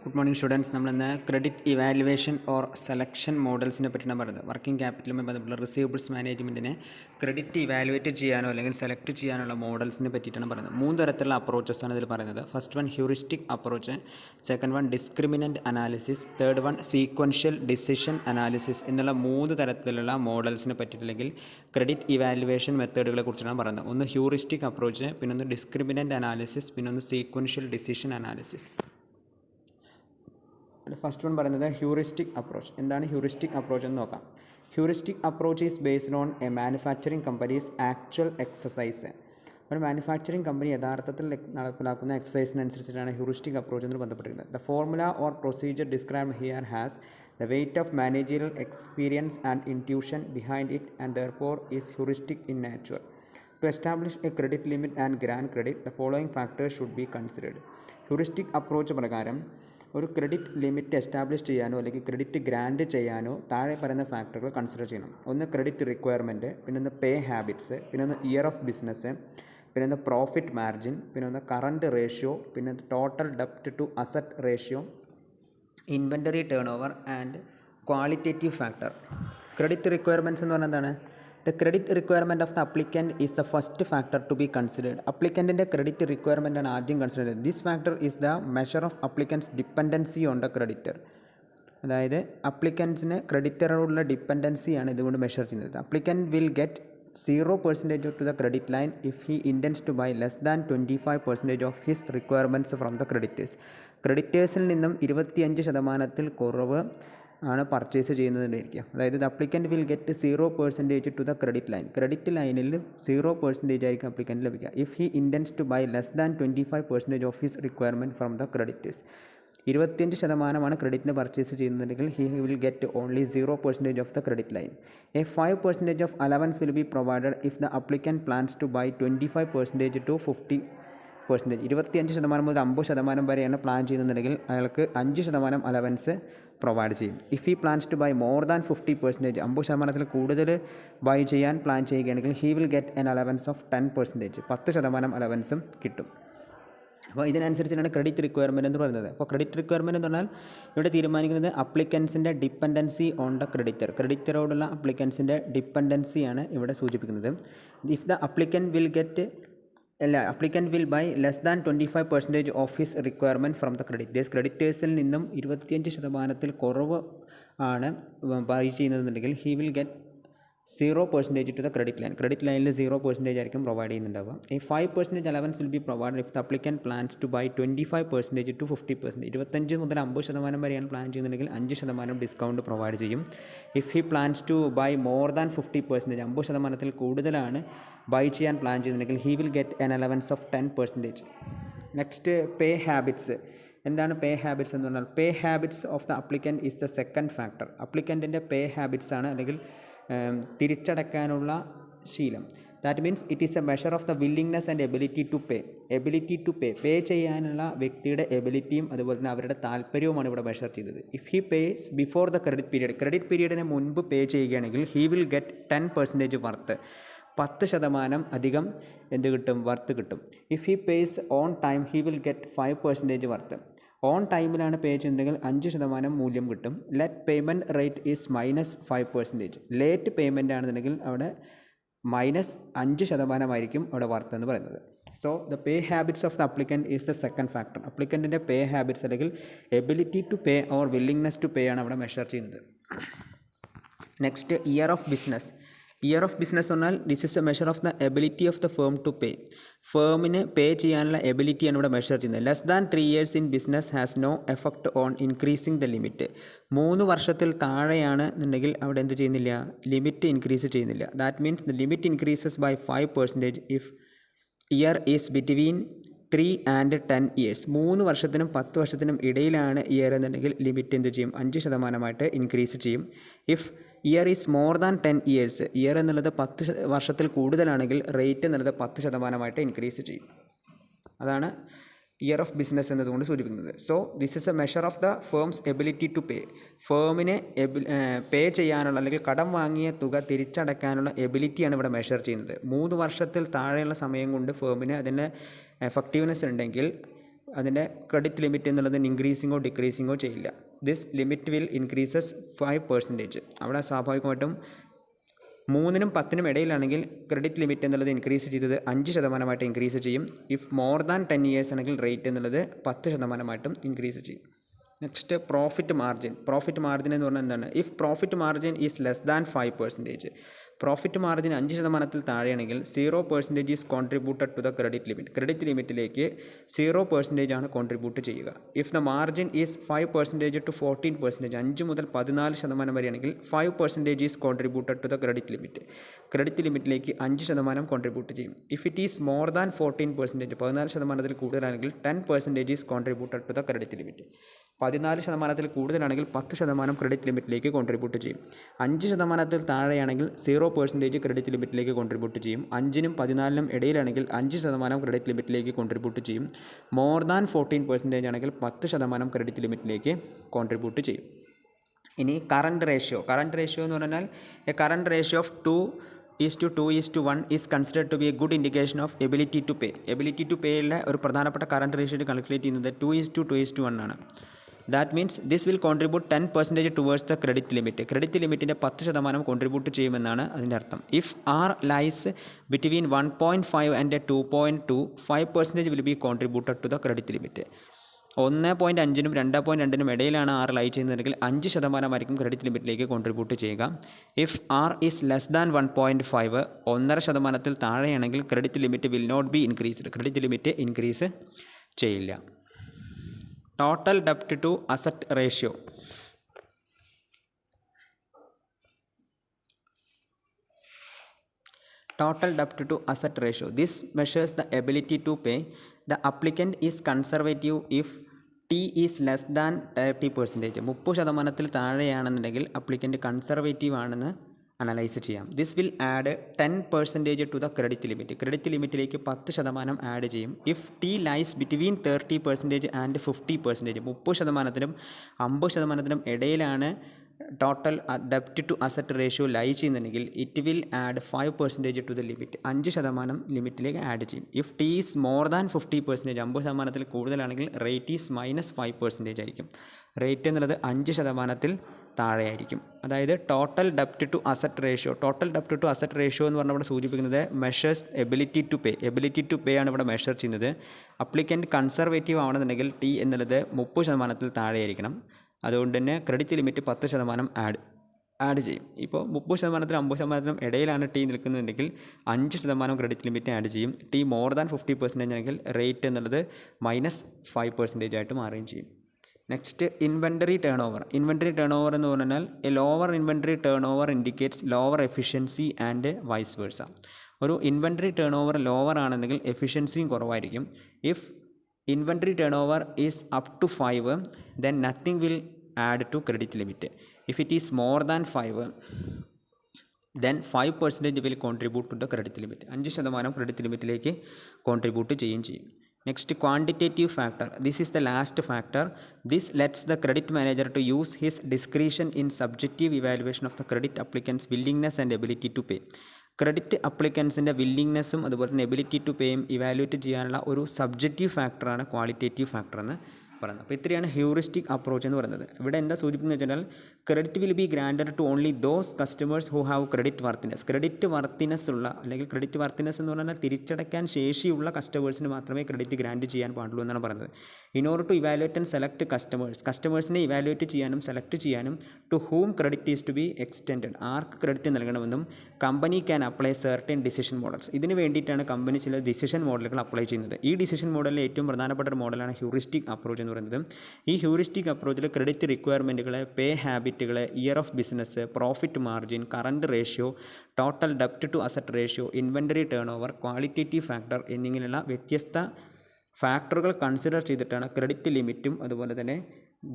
Good morning students. നമ്മളിന്ന് credit evaluation or selection മോഡൽസിനെ പറ്റിയാണ് പറയുന്നത്. വർക്കിംഗ് ക്യാപിറ്റലുമായി ബന്ധപ്പെട്ട റിസീവബിൾസ് മാനേജ്മെൻറ്റിനെ ക്രെഡിറ്റ് ഇവാലുവേറ്റ് ചെയ്യാനോ അല്ലെങ്കിൽ സെലക്ട് ചെയ്യാനുള്ള മോഡൽസിനെ പറ്റിയിട്ടാണ് പറയുന്നത്. 3 തരത്തിലുള്ള അപ്രോച്ചസ് ആണ് ഇതിൽ പറയുന്നത്. First one heuristic approach, second one discriminant analysis, third one sequential decision analysis എന്നുള്ള 3 തരത്തിലുള്ള മോഡൽസിനെ പറ്റിയിട്ട് അല്ലെങ്കിൽ ക്രെഡിറ്റ് ഇവാലുവേഷൻ മെത്തേഡുകളെ കുറിച്ചാണ് പറയുന്നത്. ഒന്ന് ഹ്യൂറിസ്റ്റിക് അപ്രോച്ച്, പിന്നൊന്ന് ഡിസ്ക്രിമിനൻ്റ് അനാലിസിസ്, പിന്നൊന്ന് sequential decision analysis. First one പറയുന്നത് ഹ്യൂറിസ്റ്റിക് അപ്രോച്ച്. എന്താണ് ഹ്യൂറിസ്റ്റിക് അപ്രോച്ച് എന്ന് നോക്കാം. Heuristic approach is based on a manufacturing companies actual exercise. ഒരു മാനുഫാക്ചറിങ് കമ്പനി യഥാർത്ഥത്തിൽ നടപ്പിലാക്കുന്ന എക്സസൈസിനനുസരിച്ചിട്ടാണ് ഹ്യൂറിസ്റ്റിക് അപ്രോച്ച് എന്ന് ബന്ധപ്പെട്ടിരിക്കുന്നത്. The formula or procedure described here has the weight of managerial experience and intuition behind it and therefore is heuristic in nature. To establish a credit limit and grant credit, the following factors should be considered. Heuristic approach പ്രകാരം ഒരു credit limit establish ചെയ്യാനോ അല്ലെങ്കിൽ credit grand ചെയ്യാനോ താഴെ പറയുന്ന ഫാക്ടറുകൾ consider ചെയ്യണം. ഒന്ന് credit requirement, പിന്നൊന്ന് പേ ഹാബിറ്റ്സ്, പിന്നൊന്ന് ഇയർ ഓഫ് ബിസിനസ്, പിന്നൊന്ന് പ്രോഫിറ്റ് മാർജിൻ, പിന്നൊന്ന് കറണ്ട് റേഷ്യോ, പിന്നെ ടോട്ടൽ ഡെപ്റ്റ് to asset ratio, inventory turnover and qualitative factor. Credit requirements എന്ന് പറഞ്ഞാൽ എന്താണ്? The credit requirement of the applicant is the first factor to be considered. അപ്ലിക്കൻറ്റിൻ്റെ credit requirement ആണ് ആദ്യം consider ചെയ്യുന്നത്. This factor is the measure of applicant's dependency on the creditor. അതായത് അപ്ലിക്കൻസിന് ക്രെഡിറ്ററോടുള്ള ഡിപ്പെൻഡൻസിയാണ് ഇതുകൊണ്ട് മെഷർ ചെയ്യുന്നത്. Applicant will get 0% to the credit line if he intends to buy less than 25% of his requirements from the creditors. ക്രെഡിറ്റേഴ്സിൽ നിന്നും 25% കുറവ് ആണ് പർച്ചേസ് ചെയ്യുന്നതിനായിരിക്കും. അതായത് the applicant will get 0% to the credit line. Credit ലൈനിൽ 0% ആയിരിക്കും applicant ലഭിക്കുക. If he intends to buy less than 25% of his requirement from the creditors. 25% ക്രെഡിറ്റിന് പർച്ചേസ് ചെയ്യുന്നുണ്ടെങ്കിൽ he will get only 0% of the credit line. A 5% of allowance will be provided if the applicant plans to buy 25% to 50%. 25% മുതൽ 50% വരെയാണ് plan ചെയ്യുന്നുണ്ടെങ്കിൽ അയാൾക്ക് 5% allowance provide ചെയ്യും. If he plans to buy more than 50%, 50%ത്തിൽ കൂടുതൽ buy ചെയ്യാൻ plan ചെയ്യുകയാണെങ്കിൽ he will get an allowance of 10%, 10% അലവൻസും കിട്ടും. അപ്പോൾ ഇതിനനുസരിച്ചാണ് ക്രെഡിറ്റ് റിക്വയർമെൻറ്റ് എന്ന് പറയുന്നത്. അപ്പോൾ ക്രെഡിറ്റ് റിക്വയർമെൻറ്റ് എന്ന് പറഞ്ഞാൽ ഇവിടെ തീരുമാനിക്കുന്നത് അപ്ലിക്കൻസിൻ്റെ ഡിപ്പെൻഡൻസി ഓൺ ദ ക്രെഡിറ്റർ. ക്രെഡിറ്ററോടുള്ള അപ്ലിക്കൻസിൻ്റെ ഡിപ്പെൻഡൻസിയാണ് ഇവിടെ സൂചിപ്പിക്കുന്നത്. If the applicant will buy less than 25% of his requirement from the creditors. ക്രെഡിറ്റേഴ്സിൽ നിന്നും 25% കുറവ് ആണ് ബൈ ചെയ്യുന്നതെന്നുണ്ടെങ്കിൽ he will get 0% to the credit line. Credit ലൈനിൽ 0% ആയിരിക്കും പ്രൊവൈഡ് ചെയ്യുന്നുണ്ടാവുക. ഈ 5% allowance will be provide if the applicant plans to buy 25% to 50%. 25 മുതൽ 50% വരെയാണ് പ്ലാൻ ചെയ്യുന്നുണ്ടെങ്കിൽ 5% ഡിസ്കൗണ്ട് പ്രൊവൈഡ് ചെയ്യും. If he plans to buy more than 50%, 50%ത്തിൽ കൂടുതലാണ് ബൈ ചെയ്യാൻ പ്ലാൻ ചെയ്യുന്നുണ്ടെങ്കിൽ he will get an allowance of 10%. Next pay habits. എന്താണ് pay habits എന്ന് പറഞ്ഞാൽ? Pay habits of the applicant is the second factor. അപ്ലിക്കൻറ്റിൻ്റെ pay habits ആണ് അല്ലെങ്കിൽ തിരിച്ചടയ്ക്കാനുള്ള ശീലം. That means it is a measure of the willingness and ability to pay ചെയ്യാനുള്ള വ്യക്തിയുടെ എബിലിറ്റിയും അതുപോലെ തന്നെ അവരുടെ താല്പര്യവുമാണ് ഇവിടെ മെഷർ ചെയ്തത്. If he pays before the credit പീരീഡിന് മുൻപ് പേ ചെയ്യുകയാണെങ്കിൽ ഹി വിൽ ഗെറ്റ് 10% വർത്ത്, 10% അധികം വർത്ത് കിട്ടും. If he pays on time he will get 5% worth. On ടൈമിലാണ് പേ ചെയ്യുന്നതെങ്കിൽ 5% മൂല്യം കിട്ടും. Late payment rate is -5%. Late payment ആണെന്നുണ്ടെങ്കിൽ അവിടെ -5% ആയിരിക്കും അവിടെ വർത്ത് എന്ന് പറയുന്നത്. So the pay habits of the applicant is the second factor. അപ്ലിക്കൻറ്റിൻ്റെ പേ ഹാബിറ്റ്സ് അല്ലെങ്കിൽ ability to pay or willingness to pay ആണ് അവിടെ മെഷർ ചെയ്യുന്നത്. Next year of business. Year of business പറഞ്ഞാൽ this is a measure of the ability of the firm to pay. ഫേമിന് pay ചെയ്യാനുള്ള എബിലിറ്റിയാണ് ഇവിടെ മെഷർ ചെയ്യുന്നത്. Less than 3 years in business has no effect on increasing the limit. 3 വർഷത്തിൽ താഴെയാണ് എന്നുണ്ടെങ്കിൽ അവിടെ എന്ത് ചെയ്യുന്നില്ല? ലിമിറ്റ് ഇൻക്രീസ് ചെയ്യുന്നില്ല. That means the limit increases by 5% if year is between 3 and 10 years. 3 വർഷത്തിനും 10 വർഷത്തിനും ഇടയിലാണ് ഇയർ എന്നുണ്ടെങ്കിൽ ലിമിറ്റ് എന്ത് ചെയ്യും? 5% ഇൻക്രീസ് ചെയ്യും. If year is more than 10 years, year എന്നുള്ളത് 10 വർഷത്തിൽ കൂടുതലാണെങ്കിൽ റേറ്റ് എന്നുള്ളത് 10% ഇൻക്രീസ് ചെയ്യും. അതാണ് ഇയർ ഓഫ് ബിസിനസ് എന്നതുകൊണ്ട് സൂചിപ്പിക്കുന്നത്. So this is a measure of the firm's ability to pay. ഫേമിനെ പേ ചെയ്യാനുള്ള അല്ലെങ്കിൽ കടം വാങ്ങിയ തുക തിരിച്ചടയ്ക്കാനുള്ള എബിലിറ്റിയാണ് ഇവിടെ മെഷർ ചെയ്യുന്നത്. 3 വർഷത്തിൽ താഴെയുള്ള സമയം കൊണ്ട് ഫേമിന് അതിൻ്റെ എഫക്റ്റീവ്നെസ് ഉണ്ടെങ്കിൽ അതിൻ്റെ ക്രെഡിറ്റ് ലിമിറ്റ് എന്നുള്ളത് ഇൻക്രീസിങ്ങോ ഡിക്രീസിങ്ങോ ചെയ്യില്ല. This limit will increases 5%. അവിടെ സ്വാഭാവികമായിട്ടും 3നും 10നും ഇടയിലാണെങ്കിൽ ക്രെഡിറ്റ് ലിമിറ്റ് എന്നുള്ളത് ഇൻക്രീസ് ചെയ്തത് 5% ഇൻക്രീസ് ചെയ്യും. ഇഫ് മോർ ദാൻ 10 ഇയേഴ്സ് ആണെങ്കിൽ റേറ്റ് എന്നുള്ളത് 10% ഇൻക്രീസ് ചെയ്യും. Next profit margin. Profit margin എന്ന് പറഞ്ഞാൽ എന്താണ്? If profit margin is less than 5%, profit margin 5% താഴെയാണെങ്കിൽ 0% is contributed to the credit limit. Credit ലിമിറ്റിലേക്ക് 0% ആണ് കോൺട്രിബ്യൂട്ട് ചെയ്യുക. If the margin is 5% to 14%, 5 മുതൽ 14% വരെയാണെങ്കിൽ 5% is contributed to the credit limit. Credit ലിമിറ്റിലേക്ക് 5% കോൺട്രിബ്യൂട്ട് ചെയ്യും. If it is more than 14%, 14%-ൽ കൂടുതലാണെങ്കിൽ 10% is contributed to the credit limit. 14%-ൽ കൂടുതലാണെങ്കിൽ 10% ക്രെഡിറ്റ് ലിമിറ്റിലേക്ക് കോൺട്രിബ്യൂട്ട് ചെയ്യും. 5%-ൽ താഴെയാണെങ്കിൽ 0% ക്രെഡിറ്റ് ലിമിറ്റിലേക്ക് കോൺട്രിബ്യൂട്ട് ചെയ്യും. 5നും 14നും ഇടയിലാണെങ്കിൽ 5% ക്രെഡിറ്റ് ലിമിറ്റിലേക്ക് കോൺട്രിബ്യൂട്ട് ചെയ്യും. മോർ ദാൻ 14% ആണെങ്കിൽ 10% ക്രെഡിറ്റ് ലിമിറ്റിലേക്ക് കോൺട്രിബ്യൂട്ട് ചെയ്യും. ഇനി കറണ്ട് റേഷ്യോ. കറണ്ട് റേഷ്യോ എന്ന് പറഞ്ഞാൽ a current ratio of 2:2:1 is considered to be a good indication of ability to pay. Ability to പേയുടെ ഒരു പ്രധാനപ്പെട്ട കറണ്ട് റേഷ്യോ കാൽക്കുലേറ്റ് ചെയ്യുന്നത് 2:2:1 ആണ്. That means this will contribute 10% towards the credit limit. Credit ലിമിറ്റിൻ്റെ 10% contribute ചെയ്യുമെന്നാണ് അതിൻ്റെ അർത്ഥം. If R lies between 1.5 and 2.2, 5% will be contributed to the credit limit. 1.5നും 2.2നും ഇടയിലാണ് ആർ ലൈ ചെയ്യുന്നതെങ്കിൽ 5% ക്രെഡിറ്റ് ലിമിറ്റിലേക്ക് കോൺട്രിബ്യൂട്ട് ചെയ്യുക. If R is less than 1.5, 1.5%-ൽ താഴെയാണെങ്കിൽ credit limit will not be increased. Credit limit increase ചെയ്യില്ല. ടോട്ടൽ ഡെപ്റ്റ് to asset ratio. Total debt to asset ratio. This measures the ability to pay. The applicant is conservative if T is less than 30%. 30%-ൽ താഴെയാണെന്നുണ്ടെങ്കിൽ applicant conservative ആണെന്ന് analyse ചെയ്യാം. This will add 10% to the credit limit. Credit ലിമിറ്റിലേക്ക് 10% add ചെയ്യും. If T lies between 30% and 50%, 30%-നും 50%-നും ഇടയിലാണ് total ഡെപ്റ്റ് ടു അസറ്റ് റേഷ്യോ ലൈ ചെയ്യുന്നുണ്ടെങ്കിൽ it will add 5% to the limit. 5% ലിമിറ്റിലേക്ക് ആഡ് ചെയ്യും. If T is more than 50%, 50%-ൽ കൂടുതലാണെങ്കിൽ റേറ്റ് ഈസ് -5% ആയിരിക്കും. റേറ്റ് എന്നുള്ളത് 5%-ൽ താഴെയായിരിക്കും. അതായത് ടോട്ടൽ ഡെപ്റ്റ് ടു അസറ്റ് റേഷ്യോ. ടോട്ടൽ ഡെപ്റ്റ് ടു അസറ്റ് റേഷ്യോ എന്ന് പറഞ്ഞാൽ ഇവിടെ സൂചിപ്പിക്കുന്നത് measures ability to pay. Ability to pay ആണ് ഇവിടെ മെഷർ ചെയ്യുന്നത്. അപ്ലിക്കൻ്റ് കൺസർവേറ്റീവ് ആണെന്നുണ്ടെങ്കിൽ ടി എന്നുള്ളത് 30%-ൽ താഴെയായിരിക്കണം. അതുകൊണ്ട് തന്നെ ക്രെഡിറ്റ് ലിമിറ്റ് 10% ആഡ് ചെയ്യും. ഇപ്പോൾ 30%-നും 50%-നും ഇടയിലാണ് ടി നിൽക്കുന്നുണ്ടെങ്കിൽ 5% ക്രെഡിറ്റ് ലിമിറ്റ് ആഡ് ചെയ്യും. ടി മോർ ദാൻ 50% ആണെങ്കിൽ റേറ്റ് എന്നുള്ളത് -5% ആയിട്ട് മാറുകയും ചെയ്യും. Next inventory turnover. Inventory turnover എന്ന് പറഞ്ഞാൽ a lower inventory turnover indicates lower efficiency and vice versa. ഒരു ഇൻവെൻ്ററി ടേൺ ഓവർ ലോവർ ആണെന്നെങ്കിൽ എഫിഷ്യൻസിയും കുറവായിരിക്കും. If inventory turnover is up to 5, then nothing will add to credit limit. If it is more than 5, then 5% will contribute to the credit limit. 5% credit ലിമിറ്റിലേക്ക് contribute ചെയ്യുകയും ചെയ്യും. Next, quantitative factor. This is the last factor. This lets the credit manager to use his discretion in subjective evaluation of the credit applicant's willingness and ability to pay. Credit അപ്ലിക്കൻസിൻ്റെ വില്ലിങ്നെസ്സും അതുപോലെ തന്നെ ability to പേയും evaluate ചെയ്യാനുള്ള ഒരു subjective ഫാക്ടറാണ് qualitative factor എന്ന് പറയുന്നത്. അപ്പോൾ ഇത്രയാണ് ഹ്യൂറിസ്റ്റിക് അപ്രോച്ച് എന്ന് പറയുന്നത്. ഇവിടെ എന്താ സൂചിപ്പിക്കുന്നത് വെച്ചാൽ credit will be granted to only those customers who have credit worthiness. Credit worthiness ഉള്ള അല്ലെങ്കിൽ ക്രെഡിറ്റ് വർത്തിനെസ് എന്ന് പറഞ്ഞാൽ തിരിച്ചടയ്ക്കാൻ ശേഷിയുള്ള കസ്റ്റമേഴ്സിന് മാത്രമേ ക്രെഡിറ്റ് ഗ്രാൻഡ് ചെയ്യാൻ പാടുള്ളൂ എന്നാണ് പറയുന്നത്. In order to evaluate and select കസ്റ്റമേഴ്സിനെ ഇവാലുവേറ്റ് ചെയ്യാനും സെലക്ട് ചെയ്യാനും to whom credit is to be extend, ആർക്ക് ക്രെഡിറ്റ് നൽകണമെന്നും company can apply certain decision models. ഇതിന് വേണ്ടിയിട്ടാണ് കമ്പനി ചില ഡിസിഷൻ മോഡലുകൾ അപ്ലൈ ചെയ്യുന്നത്. ഈ ഡിസിഷൻ മോഡലിലെ ഏറ്റവും പ്രധാനപ്പെട്ട ഒരു മോഡലാണ് ഹ്യൂറിസ്റ്റിക് അപ്രോച്ച് എന്ന് പറയുന്നത്. ഈ ഹ്യൂറിസ്റ്റിക് അപ്രോച്ചിൽ ക്രെഡിറ്റ് റിക്വയർമെൻറ്റുകൾ, പേ ഹാബിറ്റുകൾ, year of business, profit margin, current ratio, total ഡെപ്റ്റ് to asset ratio, inventory turnover, qualitative factor എന്നിങ്ങനെയുള്ള വ്യത്യസ്ത ഫാക്ടറുകൾ കൺസിഡർ ചെയ്തിട്ടാണ് ക്രെഡിറ്റ് ലിമിറ്റും അതുപോലെ തന്നെ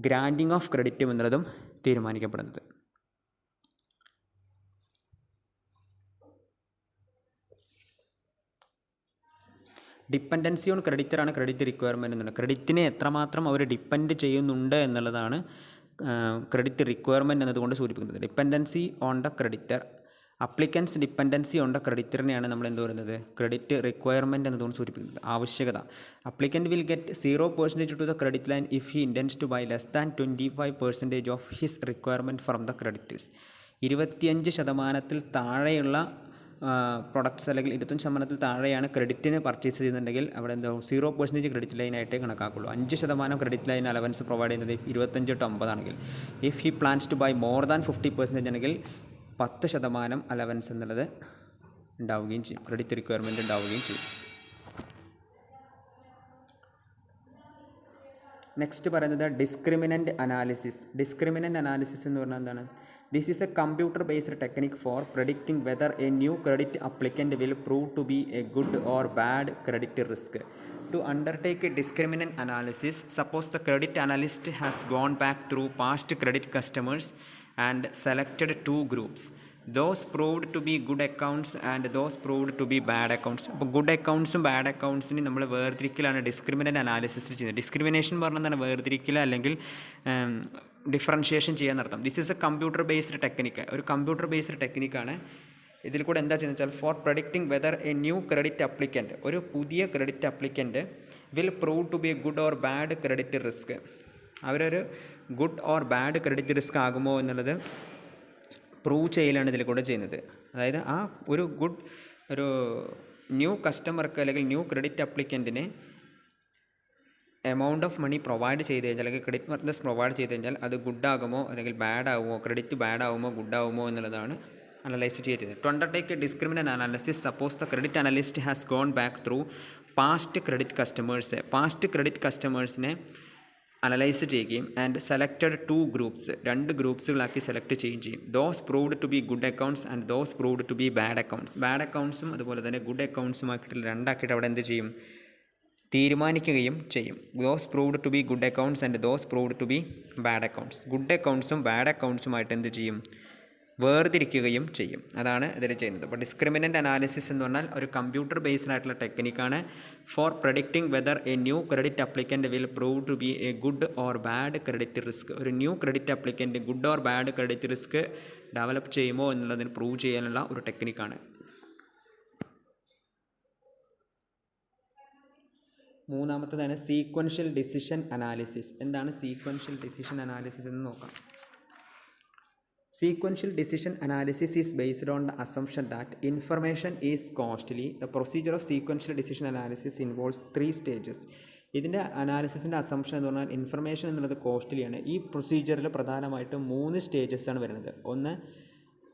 ഗ്രാൻഡിങ് ഓഫ് ക്രെഡിറ്റും എന്നുള്ളതും തീരുമാനിക്കപ്പെടുന്നത്. ഡിപ്പെൻഡൻസി ഓൺ ക്രെഡിറ്ററാണ് ക്രെഡിറ്റ് റിക്വയർമെൻറ്റ് എന്നുള്ളത്. ക്രെഡിറ്റിനെ എത്രമാത്രം അവർ ഡിപ്പെൻഡ് ചെയ്യുന്നുണ്ട് എന്നുള്ളതാണ് ക്രെഡിറ്റ് റിക്വയർമെൻറ്റ് എന്നതുകൊണ്ട് സൂചിപ്പിക്കുന്നത്. Dependency on the creditor. Applicants dependency ഉണ്ട് ക്രെഡിറ്ററിനെയാണ് നമ്മൾ എന്ത് പറയുന്നത് ക്രെഡിറ്റ് റിക്വയർമെൻറ്റ് എന്നതുകൊണ്ട് സൂചിപ്പിക്കുന്നത്, ആവശ്യകത. Applicant will get 0% to the credit line if he intends to buy less than 25% of his requirement from the creditors. 25% താഴെയുള്ള പ്രൊഡക്ട്സ് അല്ലെങ്കിൽ 25% താഴെയാണ് ക്രെഡിറ്റിന് പർച്ചേസ് ചെയ്യുന്നുണ്ടെങ്കിൽ അവിടെ എന്താവും 0% ക്രെഡിറ്റ് ലൈനായിട്ടേ കണക്കാക്കുള്ളൂ. 5% ക്രെഡിറ്റ് ലൈൻ അലവൻസ് പ്രൊവൈഡ് ചെയ്യുന്നത് 25 to 50 ആണെങ്കിൽ. If he plans to buy more than 50% ആണെങ്കിൽ 10% അലവൻസ് എന്നുള്ളത് ഉണ്ടാവുകയും ചെയ്യും, ക്രെഡിറ്റ് റിക്വയർമെൻറ്റ് ഉണ്ടാവുകയും ചെയ്യും. നെക്സ്റ്റ് പറയുന്നത് ഡിസ്ക്രിമിനൻ്റ് അനാലിസിസ്. ഡിസ്ക്രിമിനൻ്റ് അനാലിസിസ് എന്ന് പറഞ്ഞാൽ എന്താണ്? This is a computer based technique for predicting whether a new credit applicant will prove to be a good or bad credit risk. To undertake a discriminant analysis, suppose the credit analyst has gone back through past credit customers and selected two groups, those proved to be good accounts and those proved to be bad accounts. അപ്പോൾ good അക്കൗണ്ട്സും bad അക്കൗണ്ട്സിന് നമ്മൾ വേർതിരിക്കലാണ് discriminant analysis ചെയ്യുന്നത്. Discrimination പറഞ്ഞാൽ വേർതിരിക്കൽ അല്ലെങ്കിൽ differentiation ചെയ്യാൻ നടത്താം. This is a computer based technique, ഒരു കമ്പ്യൂട്ടർ ബേസ്ഡ് ടെക്നിക്കാണ്. ഇതിൽ കൂടെ എന്താ ചെയ്യുന്നത് വെച്ചാൽ for predicting whether a new credit applicant, ഒരു പുതിയ credit applicant will prove to be a good or bad credit risk, അവരൊരു good or bad credit risk ആകുമോ എന്നുള്ളത് പ്രൂവ് ചെയ്യലാണ് ഇതിൽ കൂടെ ചെയ്യുന്നത്. അതായത് ആ ഒരു ന്യൂ കസ്റ്റമർക്ക് അല്ലെങ്കിൽ ന്യൂ ക്രെഡിറ്റ് അപ്ലിക്കൻറ്റിന് എമൗണ്ട് ഓഫ് മണി പ്രൊവൈഡ് ചെയ്ത് കഴിഞ്ഞാൽ അല്ലെങ്കിൽ ക്രെഡിറ്റ് വർത്തനസ് പ്രൊവൈഡ് ചെയ്ത് കഴിഞ്ഞാൽ അത് ഗുഡ് ആകുമോ അല്ലെങ്കിൽ ബാഡ് ആകുമോ, ക്രെഡിറ്റ് ബാഡ് ആകുമോ ഗുഡ് ആകുമോ എന്നുള്ളതാണ് അനലൈസ് ചെയ്യുന്നത്. To undertake a discriminant analysis, suppose the credit analyst has gone back through past credit കസ്റ്റമേഴ്സിനെ അനലൈസ് ചെയ്യുകയും ആൻഡ് സെലക്റ്റഡ് 2 ഗ്രൂപ്പ്സ്, 2 ഗ്രൂപ്പ്സുകളാക്കി സെലക്ട് ചെയ്യുകയും ചെയ്യും. Those proved to be good accounts and those proved to be bad accounts. Bad അക്കൗണ്ട്സും അതുപോലെ തന്നെ good അക്കൗണ്ട്സുമാക്കിയിട്ട് 2 ആക്കിയിട്ട് അവിടെ എന്ത് ചെയ്യും, തീരുമാനിക്കുകയും ചെയ്യും. Those proved to be good accounts and those proved to be bad accounts. Good അക്കൗണ്ട്സും ബാഡ് അക്കൗണ്ട്സുമായിട്ട് എന്ത് ചെയ്യും, വേർതിരിക്കുകയും ചെയ്യും. അതാണ് ഇതിൽ ചെയ്യുന്നത്. അപ്പോൾ ഡിസ്ക്രിമിനൻ്റ് അനാലിസിസ് എന്ന് പറഞ്ഞാൽ ഒരു കമ്പ്യൂട്ടർ ബേസ്ഡ് ആയിട്ടുള്ള ടെക്നിക്കാണ് for predicting whether a new credit applicant will prove to be a good or bad credit risk. ഒരു new credit applicant good or bad credit risk develop ചെയ്യുമോ എന്നുള്ളതിന് പ്രൂവ് ചെയ്യാനുള്ള ഒരു ടെക്നിക്കാണ്. മൂന്നാമത്തേതാണ് സീക്വൻഷ്യൽ ഡിസിഷൻ അനാലിസിസ്. എന്താണ് സീക്വൻഷ്യൽ ഡിസിഷൻ അനാലിസിസ് എന്ന് നോക്കാം. Sequential decision analysis is based on the assumption that information is costly. The procedure of sequential decision analysis involves 3 stages. ഇതിൻ്റെ അനാലിസിസിൻ്റെ അസംഷൻ എന്ന് പറഞ്ഞാൽ ഇൻഫർമേഷൻ എന്നുള്ളത് കോസ്റ്റ്ലിയാണ്. ഈ പ്രൊസീജിയറിൽ പ്രധാനമായിട്ടും 3 സ്റ്റേജസാണ് വരുന്നത്. ഒന്ന്,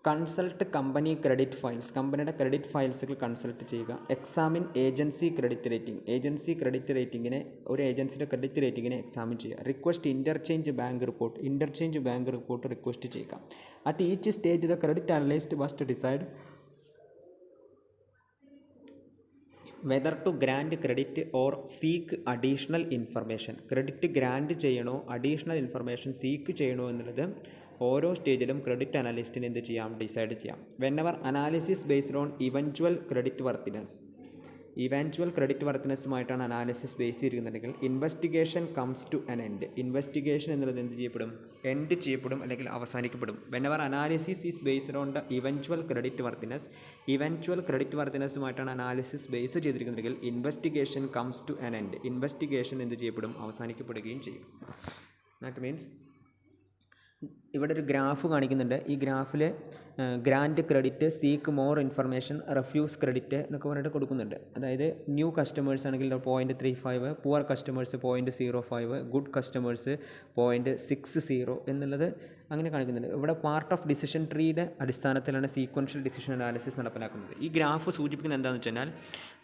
കൺസൾട്ട് കമ്പനി ക്രെഡിറ്റ് ഫയൽസ്, കമ്പനിയുടെ ക്രെഡിറ്റ് ഫയൽസുകൾ കൺസൾട്ട് ചെയ്യുക. Examine agency credit rating, agency credit റേറ്റിങ്ങിനെ, ഒരു ഏജൻസിയുടെ ക്രെഡിറ്റ് റേറ്റിങ്ങിനെ എക്സാമിൻ ചെയ്യുക. Request interchange bank report request ചെയ്യുക. At each stage the credit analyst must decide whether to grant credit or seek additional information. Credit grant ചെയ്യണോ additional information seek ചെയ്യണോ എന്നുള്ളത് ഓരോ സ്റ്റേജിലും ക്രെഡിറ്റ് അനലിസ്റ്റിന് എന്ത് ചെയ്യാം, ഡിസൈഡ് ചെയ്യാം. Whenever analysis based on eventual credit വർത്തിനെസ്സുമായിട്ടാണ് analysis base ചെയ്തിരിക്കുന്നുണ്ടെങ്കിൽ investigation comes to an end. Investigation എന്നുള്ളത് എന്ത് ചെയ്യപ്പെടും, എൻഡ് ചെയ്യപ്പെടും അല്ലെങ്കിൽ അവസാനിക്കപ്പെടും. Whenever analysis is based on the eventual credit വർത്തിനെസ്സുമായിട്ടാണ് അനാലിസിസ് ബേസ് ചെയ്തിരിക്കുന്നുണ്ടെങ്കിൽ investigation comes to an end. Investigation എന്ത് ചെയ്യപ്പെടും, അവസാനിക്കപ്പെടുകയും ചെയ്യും. ദാറ്റ് മീൻസ് ഇവിടെ ഒരു ഗ്രാഫ് കാണിക്കുന്നുണ്ട്. ഈ ഗ്രാഫിൽ grand credit, seek more information, refuse credit എന്നൊക്കെ പറഞ്ഞിട്ട് കൊടുക്കുന്നുണ്ട്. അതായത് ന്യൂ കസ്റ്റമേഴ്സ് ആണെങ്കിൽ 0.35, പുവർ കസ്റ്റമേഴ്സ് 0.05, ഗുഡ് കസ്റ്റമേഴ്സ് 0.60 എന്നുള്ളത് അങ്ങനെ കാണിക്കുന്നുണ്ട്. ഇവിടെ പാർട്ട് ഓഫ് ഡിസിഷൻ ട്രീയുടെ അടിസ്ഥാനത്തിലാണ് സീക്വൻഷ്യൽ ഡിസിഷൻ അനാലിസിസ് നടപ്പിലാക്കുന്നത്. ഈ ഗ്രാഫ് സൂചിപ്പിക്കുന്നത് എന്താണെന്ന് വെച്ച് കഴിഞ്ഞാൽ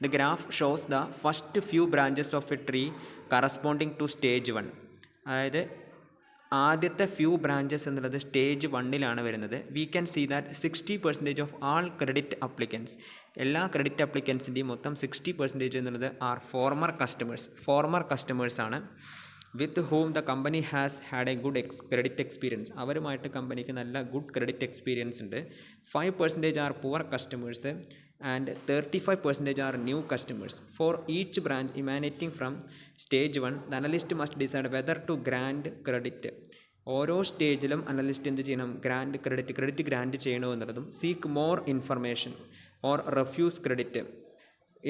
the graph shows the first few branches of a tree corresponding to stage 1. അതായത് ആദ്യത്തെ ഫ്യൂ ബ്രാഞ്ചസ് എന്നുള്ളത് സ്റ്റേജ് 1 വരുന്നത്. We can see that 60% of all credit applicants, എല്ലാ ക്രെഡിറ്റ് അപ്ലിക്കൻസിൻ്റെയും മൊത്തം 60% എന്നുള്ളത് ആർ ഫോർമർ കസ്റ്റമേഴ്സാണ്. With whom the company has had a good credit experience, അവരുമായിട്ട് കമ്പനിക്ക് നല്ല ഗുഡ് ക്രെഡിറ്റ് എക്സ്പീരിയൻസ് ഉണ്ട്. 5% are poor customers and 35% are new customers. For each branch emanating from stage 1, the analyst must decide whether to grant credit. ഓരോ സ്റ്റേജിലും analyst എന്ത് ചെയ്യണം? Credit grant ചെയ്യണോ എന്നുള്ളതും, seek more information or refuse credit,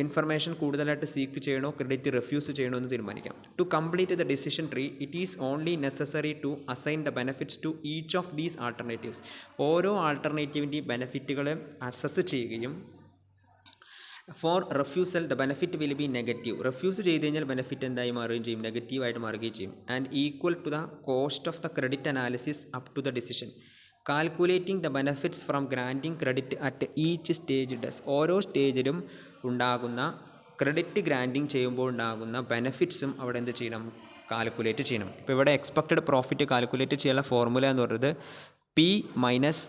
information കൂടുതലായിട്ട് seek ചെയ്യണോ credit refuse ചെയ്യണോ എന്ന് തീരുമാനിക്കാം. To complete the decision tree it is only necessary to assign the benefits to each of these alternatives. ഓരോ ആൾട്ടർനേറ്റീവിൻ്റെയും ബെനഫിറ്റുകളെ അസസ് ചെയ്യുകയും, for refusal the benefit will be negative, refuse ചെയ്ത് കഴിഞ്ഞാൽ ബെനഫിറ്റ് എന്തായി മാറുകയും ചെയ്യും? നെഗറ്റീവായിട്ട് മാറുകയും ചെയ്യും. And equal to the cost of the credit analysis up to the decision. Calculating the benefits from granting credit at each stage does. ഓരോ സ്റ്റേജിലും ഉണ്ടാകുന്ന ക്രെഡിറ്റ് ഗ്രാൻറ്റിംഗ് ചെയ്യുമ്പോൾ ഉണ്ടാകുന്ന ബെനഫിറ്റ്സും അവിടെ എന്ത് ചെയ്യണം? കാൽക്കുലേറ്റ് ചെയ്യണം. ഇപ്പോൾ ഇവിടെ എക്സ്പെക്റ്റഡ് പ്രോഫിറ്റ് കാൽക്കുലേറ്റ് ചെയ്യാനുള്ള ഫോർമുല എന്ന് പറയുന്നത് P minus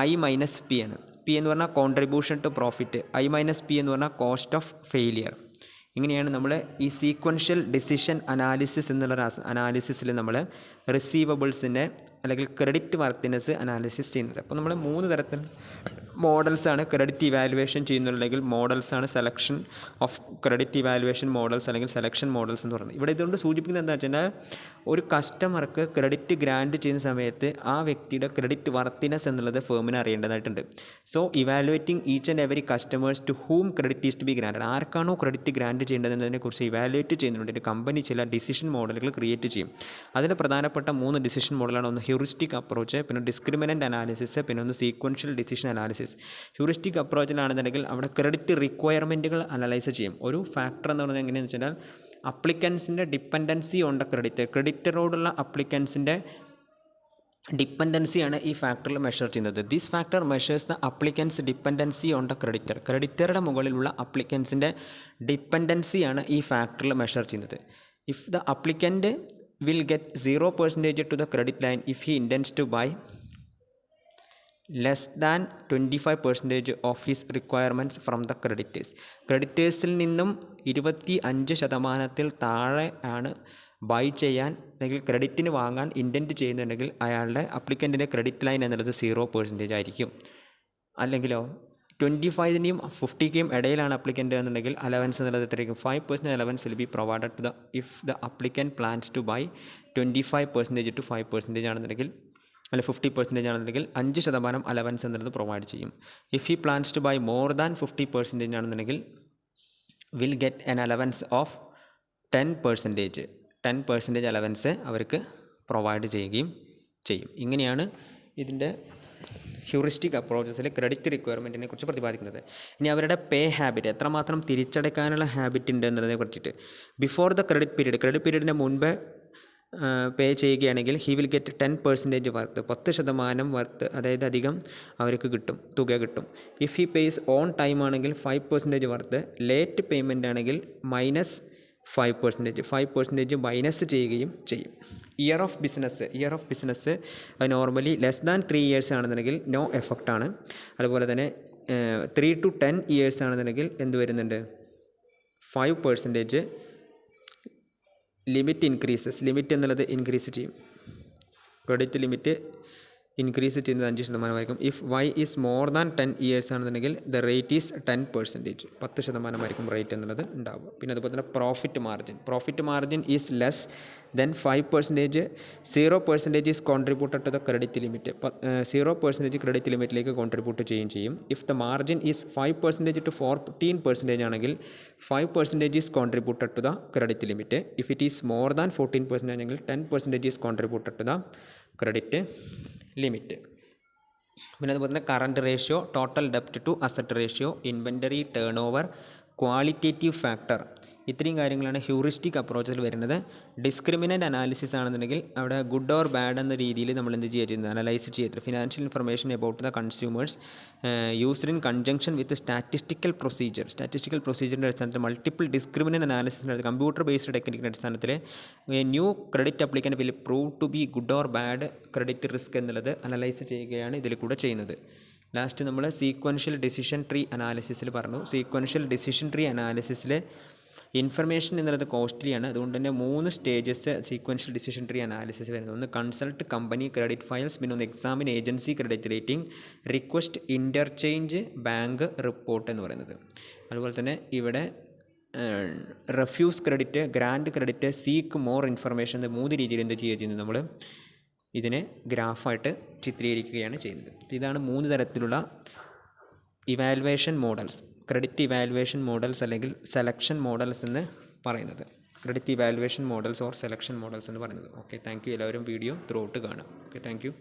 I minus P ആണ്. പി എന്ന് പറഞ്ഞാൽ contribution to profit, I minus P എന്ന് പറഞ്ഞാൽ കോസ്റ്റ് ഓഫ് ഫെയിലിയർ. ഇങ്ങനെയാണ് നമ്മൾ ഈ സീക്വൻഷ്യൽ ഡിസിഷൻ അനാലിസിസ് എന്നുള്ള അനാലിസിസിൽ നമ്മൾ റിസീവബിൾസിൻ്റെ അല്ലെങ്കിൽ ക്രെഡിറ്റ് വർത്തിനെസ് അനാലിസിസ് ചെയ്യുന്നത്. അപ്പോൾ നമ്മൾ 3 തരത്തിൽ മോഡൽസാണ് ക്രെഡിറ്റ് ഇവാലുവേഷൻ ചെയ്യുന്നുണ്ടെങ്കിൽ മോഡൽസാണ് selection of credit evaluation models അല്ലെങ്കിൽ സെലക്ഷൻ മോഡൽസ് എന്ന് പറയുന്നത്. ഇവിടെ ഇതുകൊണ്ട് സൂചിപ്പിക്കുന്നത് എന്താ വെച്ചാൽ, ഒരു കസ്റ്റമർക്ക് ക്രെഡിറ്റ് ഗ്രാൻറ്റ് ചെയ്യുന്ന സമയത്ത് ആ വ്യക്തിയുടെ ക്രെഡിറ്റ് വർത്തിനെസ് എന്നുള്ളത് ഫേമിന് അറിയേണ്ടതായിട്ടുണ്ട്. So evaluating each and every customers to whom credit is to be granted, ആർക്കാണോ ക്രെഡിറ്റ് ഗ്രാൻറ്റ് ചെയ്യേണ്ടതെന്നതിനെക്കുറിച്ച് ഇവാലുവേറ്റ് ചെയ്യുന്നുണ്ട് കമ്പനി ചില ഡിസിഷൻ മോഡലുകൾ ക്രിയേറ്റ് ചെയ്യും. അതിൽ പ്രധാനപ്പെട്ട 3 ഡിസിഷൻ മോഡലാണ്. ഒന്ന് ഹ്യൂറിസ്റ്റിക് അപ്രോച്ച്, പിന്നെ ഡിസ്ക്രിമിനൻ്റ് അനാലിസിസ്, പിന്നെ ഒന്ന് സീക്വൻഷ്യൽ ഡിസിഷൻ അനാലിസിസ്. ഹ്യൂറിസ്റ്റിക് അപ്രോച്ചിലാണെന്നുണ്ടെങ്കിൽ അവിടെ ക്രെഡിറ്റ് റിക്വയർമെൻറ്റുകൾ അനലൈസ് ചെയ്യും. ഒരു ഫാക്ടർ എന്ന് പറയുന്നത് എങ്ങനെയാണെന്ന് വെച്ചാൽ അപ്ലിക്കൻസിൻ്റെ ഡിപ്പെൻഡൻസി ഓൺ ദ ക്രെഡിറ്ററോടുള്ള അപ്ലിക്കൻസിൻ്റെ ഡിപ്പെൻഡൻസിയാണ് ഈ ഫാക്ടറിൽ മെഷർ ചെയ്യുന്നത്. This factor measures the applicants dependency on the creditor. ക്രെഡിറ്ററുടെ മുകളിലുള്ള അപ്ലിക്കൻസിൻ്റെ ഡിപ്പെൻഡൻസിയാണ് ഈ ഫാക്ടറിൽ മെഷർ ചെയ്യുന്നത്. If the applicant will get 0% to the credit line if he intends to buy less than 25% of his requirements from the creditors. ക്രെഡിറ്റേഴ്സിൽ നിന്നും 25% താഴെ ആണ് ബൈ ചെയ്യാൻ അല്ലെങ്കിൽ ക്രെഡിറ്റിന് വാങ്ങാൻ ഇൻറ്റൻറ്റ് ചെയ്യുന്നുണ്ടെങ്കിൽ അയാളുടെ അപ്ലിക്കൻറ്റിൻ്റെ ക്രെഡിറ്റ് ലൈൻ എന്നുള്ളത് 0% ആയിരിക്കും. അല്ലെങ്കിലോ 25-നും 50-ക്കും ഇടയിലാണ് അപ്ലിക്കൻ്റ് എന്നുണ്ടെങ്കിൽ അലവൻസ് എന്നുള്ളത് എത്രയായിരിക്കും? 5% allowance will be provided to the if the applicant plans to buy 25% to 5% ആണെന്നുണ്ടെങ്കിൽ, അല്ല 50% ആണെന്നുണ്ടെങ്കിൽ 5% അലവൻസ് എന്നുള്ളത് പ്രൊവൈഡ് ചെയ്യും. If he plans to buy more than 50% ആണെന്നുണ്ടെങ്കിൽ will get an allowance of 10% allowance അവർക്ക് പ്രൊവൈഡ് ചെയ്യുകയും ചെയ്യും. ഇങ്ങനെയാണ് ഇതിൻ്റെ ഹ്യൂറിസ്റ്റിക് അപ്രോച്ചസിൽ ക്രെഡിറ്റ് റിക്വയർമെൻറ്റിനെ കുറിച്ച് പ്രതിപാദിക്കുന്നത്. ഇനി അവരുടെ പേ ഹാബിറ്റ്, എത്രമാത്രം തിരിച്ചടയ്ക്കാനുള്ള ഹാബിറ്റ് ഉണ്ട് എന്നതിനെ കുറിച്ചിട്ട്, ബിഫോർ ദ ക്രെഡിറ്റ് പീരീഡിൻ്റെ മുൻപ് പേ ചെയ്യുകയാണെങ്കിൽ he will get 10% worth, 10% worth, അതായത് അധികം അവർക്ക് കിട്ടും, തുക കിട്ടും. If he pays on time ആണെങ്കിൽ 5% വർത്ത്, ലേറ്റ് പേയ്മെൻ്റ് ആണെങ്കിൽ -5% മൈനസ് ചെയ്യുകയും ചെയ്യും. ഇയർ ഓഫ് ബിസിനസ് അത് നോർമലി ലെസ് ദാൻ 3 years ആണെന്നുണ്ടെങ്കിൽ നോ എഫക്റ്റ് ആണ്. അതുപോലെ തന്നെ 3 to 10 years ആണെന്നുണ്ടെങ്കിൽ എന്ത് വരുന്നുണ്ട്? 5% ലിമിറ്റ് എന്നുള്ളത് ഇൻക്രീസ് ചെയ്യും. ക്രെഡിറ്റ് ലിമിറ്റ് ഇൻക്രീസ് ചെയ്യുന്നത് 5% if Y is more than 10 years ആണെന്നുണ്ടെങ്കിൽ ദ റേറ്റ് ഈസ് 10%, 10% റേറ്റ് എന്നുള്ളത് ഉണ്ടാവുക. പിന്നെ അതുപോലെ തന്നെ profit margin is less than 5%, 0% is contributed to the credit limit, 0% credit ലിമിറ്റിലേക്ക് കോൺട്രിബ്യൂട്ട് ചെയ്യുകയും ചെയ്യും. If the margin is 5% to 14% ആണെങ്കിൽ 5% is contributed to the credit limit. If it is more than 14% ആണെങ്കിൽ 10% is contributed to the credit limit. പിന്നെ അതുപോലെ തന്നെ current ratio, total ഡെപ്റ്റ് to asset ratio, inventory turnover, qualitative factor, ഇത്രയും കാര്യങ്ങളാണ് heuristic അപ്രോച്ചിൽ വരുന്നത്. Discriminant analysis ആണെന്നുണ്ടെങ്കിൽ അവിടെ ഗുഡ് ഓർ ബാഡ് എന്ന രീതിയിൽ നമ്മൾ എന്ത് ചെയ്യുന്നത്? അനലൈസ് ചെയ്തിട്ട് financial information about the consumers used in conjunction with statistical പ്രൊസീജിയറിൻ്റെ അടിസ്ഥാനത്തിൽ മൾട്ടിപ്പിൾ ഡിസ്ക്രിമിനൻ്റ് അനാലിസിസിൻ്റെ കമ്പ്യൂട്ടർ ബേസ്ഡ് ടെക്നിക്കിൻ്റെ അടിസ്ഥാനത്തിൽ new credit applicant will prove to be good or bad credit risk എന്നുള്ളത് അനലൈസ് ചെയ്യുകയാണ് ഇതിൽ കൂടെ ചെയ്യുന്നത്. ലാസ്റ്റ് നമ്മൾ സീക്വൻഷ്യൽ ഡിസിഷൻ ട്രീ അനാലിസിസിൽ പറഞ്ഞു. സീക്വൻഷ്യൽ ഡിസിഷൻ ട്രീ അനാലിസിസിൽ ഇൻഫർമേഷൻ എന്നുള്ളത് കോസ്റ്റ്ലിയാണ്. അതുകൊണ്ട് തന്നെ 3 stages sequential decision tree analysis വരുന്നത്. ഒന്ന് കൺസൾട്ട് കമ്പനി ക്രെഡിറ്റ് ഫയൽസ്, പിന്നെ ഒന്ന് examine agency credit rating, request interchange, bank report എന്ന് പറയുന്നത്. അതുപോലെ തന്നെ ഇവിടെ refuse credit, grand credit, seek more information, 3 രീതിയിൽ എന്ത് ചെയ്യുന്നത് നമ്മൾ ഇതിനെ ഗ്രാഫായിട്ട് ചിത്രീകരിക്കുകയാണ് ചെയ്യുന്നത്. ഇതാണ് 3 തരത്തിലുള്ള evaluation models, credit evaluation models അല്ലെങ്കിൽ സെലക്ഷൻ മോഡൽസ് എന്ന് പറയുന്നത്. Credit evaluation models or selection models എന്ന് പറയുന്നത്. Okay, thank you. എല്ലാവരും വീഡിയോ ത്രൂ ഔട്ട് കാണാം. Okay, thank you.